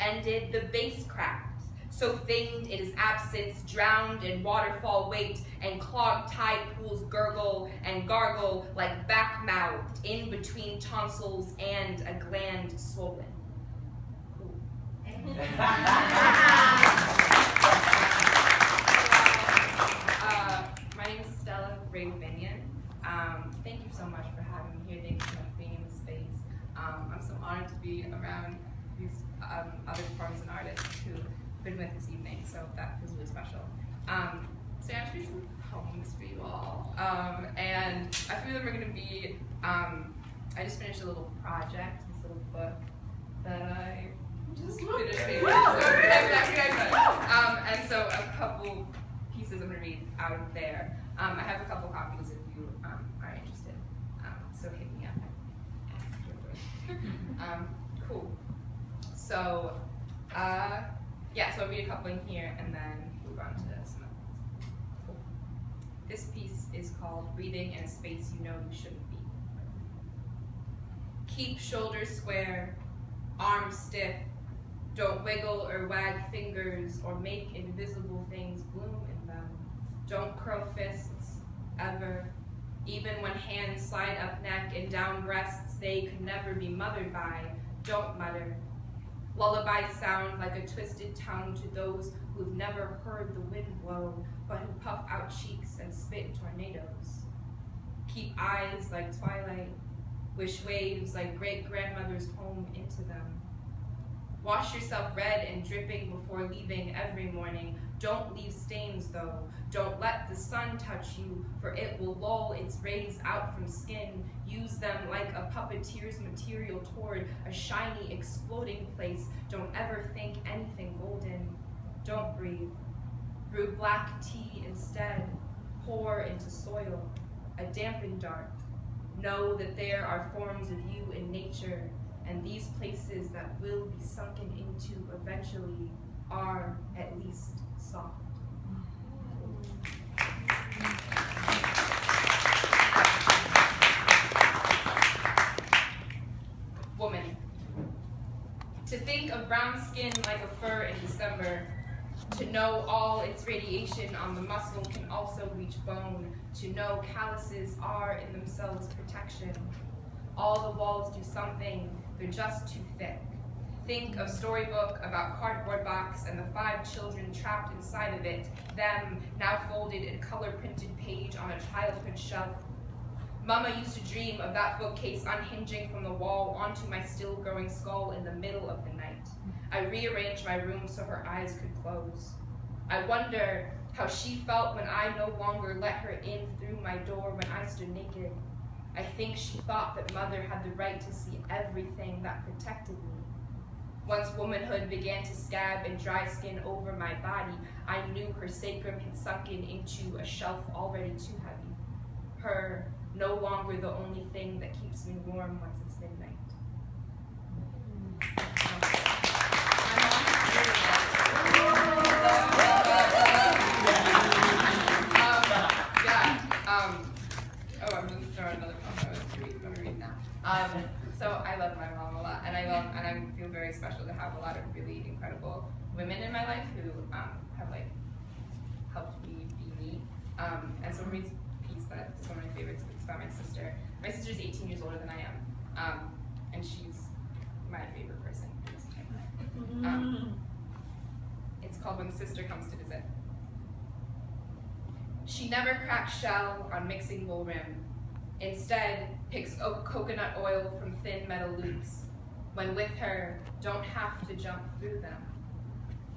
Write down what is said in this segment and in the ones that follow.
ended, the base cracked. So famed it is absence, drowned in waterfall weight, and clogged tide pools gurgle and gargle like back-mouthed in between tonsils and a gland swollen. Cool. My name is Stella Ray-Binion. Thank you so much for having me here. Thank you so much for being in the space. I'm so honored to be around these other performers and artists who been with this evening, so that feels really special. So I'm going to read some poems for you all, and a few of them are going to be, I just finished a little project, this little book that I just finished reading. And so a couple pieces I'm going to read out of there. I have a couple copies if you are interested, so hit me up. Cool. So, yeah, so I'll read a couple in here and then move on to some others. Cool. This piece is called Breathing in a Space You Know You Shouldn't Be. Keep shoulders square, arms stiff. Don't wiggle or wag fingers or make invisible things bloom in them. Don't curl fists, ever. Even when hands slide up neck and down breasts they could never be mothered by. Don't mutter. Lullabies sound like a twisted tongue to those who've never heard the wind blow, but who puff out cheeks and spit tornadoes. Keep eyes like twilight, wish waves like great-grandmother's home into them. Wash yourself red and dripping before leaving every morning. Don't leave stains though. Don't let the sun touch you, for it will lull its rays out from skin. Use them like a puppeteer's material toward a shiny, exploding place. Don't ever think anything golden. Don't breathe. Brew black tea instead. Pour into soil, a dampened dark. Know that there are forms of you in nature, and these places that will be sunken into eventually are at least soft. Woman. To think of brown skin like a fur in December, to know all its radiation on the muscle can also reach bone, to know calluses are in themselves protection. All the walls do something, they're just too thick. Think of storybook about cardboard box and the 5 children trapped inside of it, them now folded in color-printed page on a childhood shelf. Mama used to dream of that bookcase unhinging from the wall onto my still-growing skull in the middle of the night. I rearranged my room so her eyes could close. I wonder how she felt when I no longer let her in through my door when I stood naked. I think she thought that mother had the right to see everything that protected me. Once womanhood began to scab and dry skin over my body, I knew her sacrum had sunken into a shelf already too heavy. Her no longer the only thing that keeps me warm once it's midnight. I'm going to start another poem I'm going to read now. So I love my mom a lot, and I feel very special to have a lot of really incredible women in my life who have like helped me be me. And so I'm going to read a piece that is one of my favorites. It's about my sister. My sister's 18 years older than I am, and she's my favorite person in this entire life. It's called When Sister Comes to Visit. She never cracks shell on mixing bowl rim. Instead, picks coconut oil from thin metal loops. When with her, don't have to jump through them.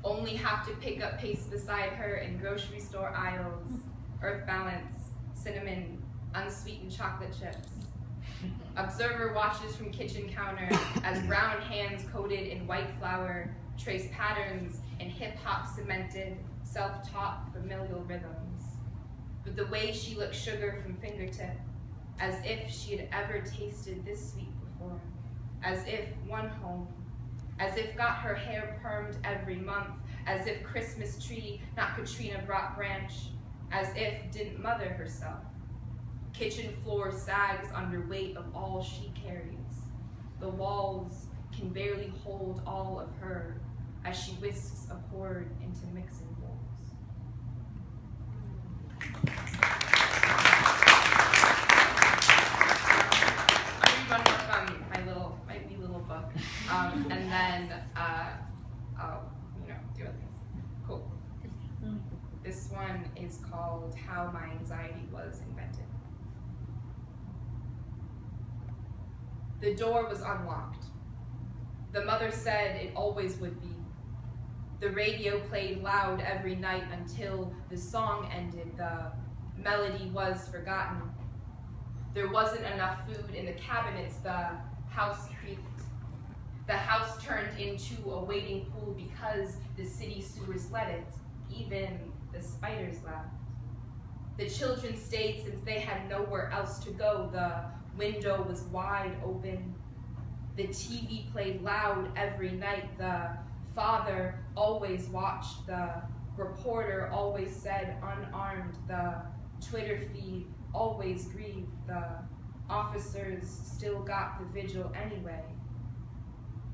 Only have to pick up pace beside her in grocery store aisles. Earth Balance, cinnamon, unsweetened chocolate chips. Observer watches from kitchen counter as brown hands coated in white flour trace patterns in hip-hop cemented, self-taught familial rhythms. But the way she looks sugar from fingertip, as if she had ever tasted this sweet before, as if one home, as if got her hair permed every month, as if Christmas tree, not Katrina brought branch, as if didn't mother herself. Kitchen floor sags under weight of all she carries. The walls can barely hold all of her, as she whisks a chord into mixing bowls. I'm going to run from my wee little book, and then I'll, do other things. Cool. This one is called How My Anxiety Was Invented. The door was unlocked. The mother said it always would be. The radio played loud every night until the song ended. The melody was forgotten. There wasn't enough food in the cabinets. The house creaked. The house turned into a waiting pool because the city sewers let it. Even the spiders left. The children stayed since they had nowhere else to go. The window was wide open. The TV played loud every night. The father always watched. The reporter always said unarmed. The Twitter feed always grieved. The officers still got the vigil anyway.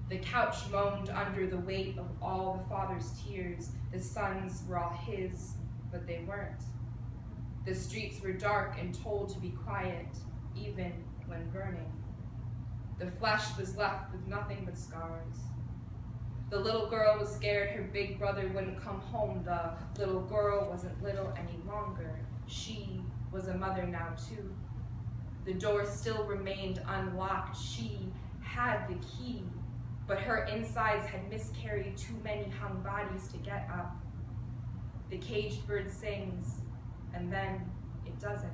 The couch moaned under the weight of all the father's tears. The sons were all his, but they weren't. The streets were dark and told to be quiet, even when burning. The flesh was left with nothing but scars. The little girl was scared her big brother wouldn't come home. The little girl wasn't little any longer. She was a mother now too. The door still remained unlocked. She had the key, but her insides had miscarried too many hung bodies to get up. The caged bird sings, and then it doesn't.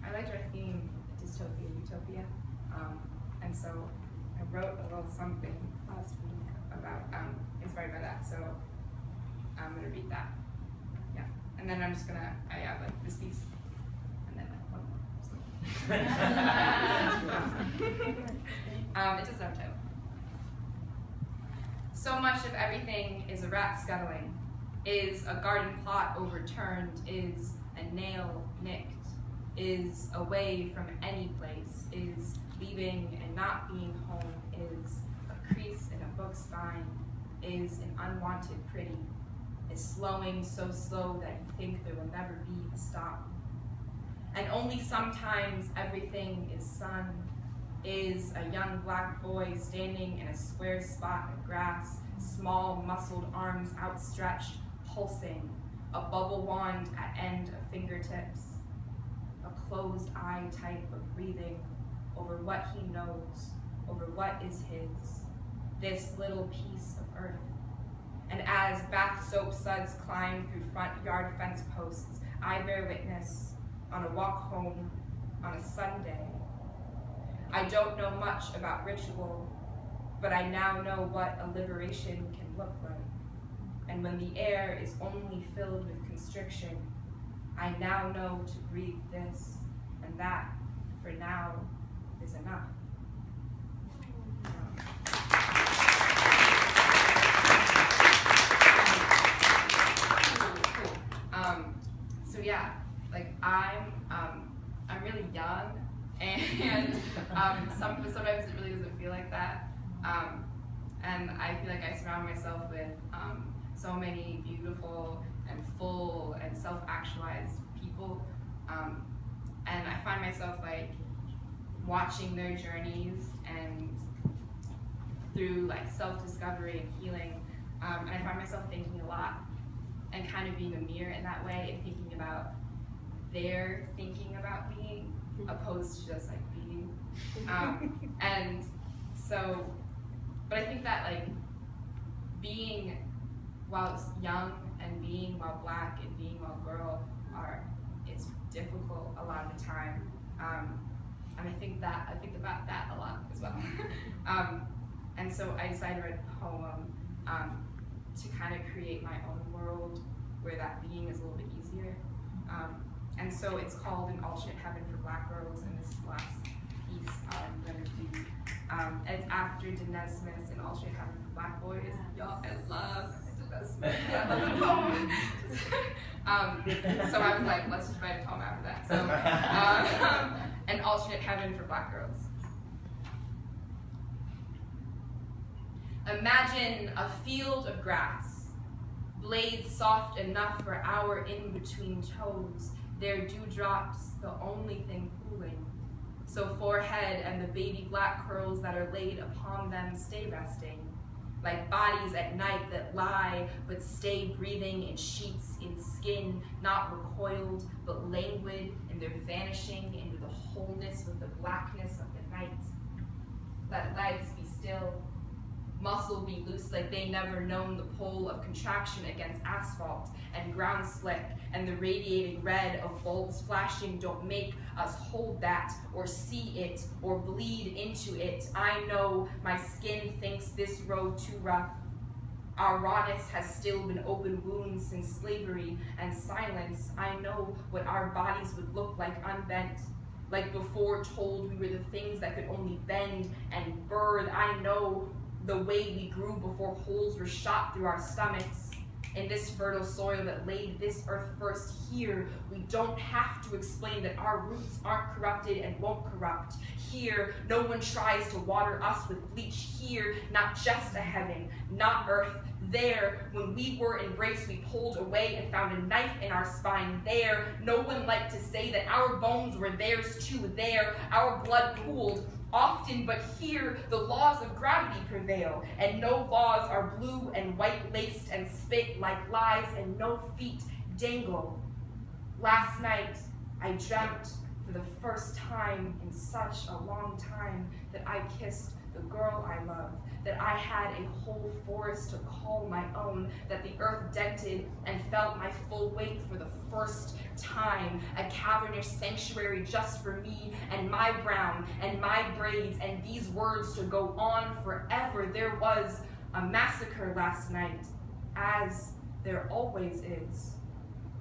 I liked our theme, dystopia, utopia, and so I wrote a little something last week about, inspired by that, so I'm going to read that. Yeah, and then I'm just going to, I have like this piece, and then one more. It doesn't have a title. So much of everything is a rat scuttling, is a garden plot overturned, is a nail nicked, is away from any place, is leaving and not being home, is a crease in a book spine, is an unwanted pretty, is slowing so slow that you think there will never be a stop. And only sometimes everything is sun, is a young black boy standing in a square spot of grass, small muscled arms outstretched, pulsing, a bubble wand at end of fingertips, a closed eye type of breathing over what he knows, over what is his, this little piece of earth. And as bath soap suds climb through front yard fence posts, I bear witness on a walk home on a Sunday. I don't know much about ritual, but I now know what a liberation can look like. And when the air is only filled with constriction, I now know to breathe this and that, for now, is enough. So yeah, like I'm really young, and sometimes it really doesn't feel like that. And I feel like I surround myself with so many beautiful and full and self-actualized people, and I find myself like watching their journeys and through like self-discovery and healing, and I find myself thinking a lot and kind of being a mirror in that way and thinking about their thinking about me opposed to just like being, and so, but I think that like being while young and being while black and being while girl it's difficult a lot of the time, and I think about that a lot as well. And so I decided to write a poem to kind of create my own world where that being is a little bit easier. And so it's called An Alternate Heaven for Black Girls, and this is the last piece I'm going to do. And it's after Dinesh Smith's An Alternate Heaven for Black Boys. Y'all, I love the poem. So I was like, let's just write a poem after that. So, An Alternate Heaven for Black Girls. Imagine a field of grass, blades soft enough for our in-between toes, their dewdrops the only thing cooling. So forehead and the baby black curls that are laid upon them stay resting, like bodies at night that lie but stay breathing in sheets in skin, not recoiled but languid in their vanishing into the wholeness with the blackness of the night. Let legs be still, muscle be loose like they never known the pull of contraction against asphalt and ground slick, and the radiating red of bulbs flashing don't make us hold that or see it or bleed into it. I know my skin thinks this road too rough. Our rawness has still been open wounds since slavery and silence. I know what our bodies would look like unbent, like before told we were the things that could only bend and birth. I know the way we grew before holes were shot through our stomachs. In this fertile soil that laid this earth first, here we don't have to explain that our roots aren't corrupted and won't corrupt. Here, no one tries to water us with bleach. Here, not just a heaven, not earth. There, when we were embraced, we pulled away and found a knife in our spine. There, no one liked to say that our bones were theirs too. There, our blood pooled often, but here the laws of gravity prevail, and no laws are blue and white laced and spit like lies, and no feet dangle. Last night I dreamt for the first time in such a long time that I kissed the girl I love, that I had a whole forest to call my own, that the earth dented and felt my full weight for the first time, a cavernous sanctuary just for me and my brown and my braids, and these words to go on forever. There was a massacre last night, as there always is.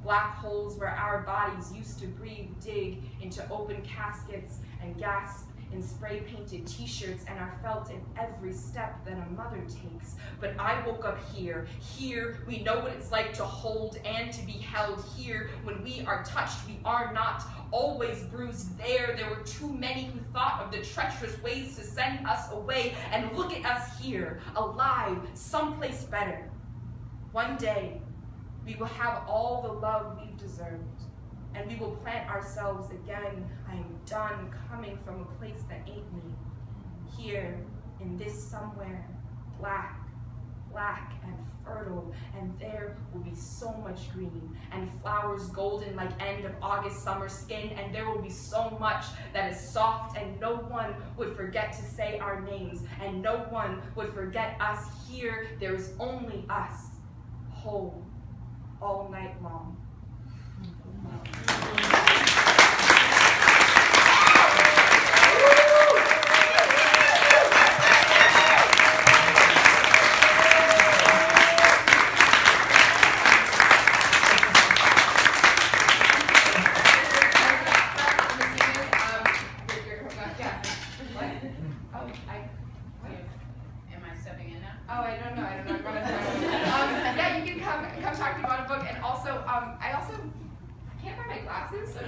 Black holes where our bodies used to breathe dig into open caskets and gasp in spray-painted t-shirts and are felt in every step that a mother takes. But I woke up here. Here, we know what it's like to hold and to be held. Here, when we are touched, we are not always bruised. There were too many who thought of the treacherous ways to send us away. And look at us here, alive, someplace better. One day, we will have all the love we've deserved, and we will plant ourselves again. I am done coming from a place that ain't me. Here, in this somewhere, black and fertile, and there will be so much green, and flowers golden like end of August summer skin, and there will be so much that is soft, and no one would forget to say our names, and no one would forget us. Here, there is only us, whole, all night long. I also can't find my glasses. So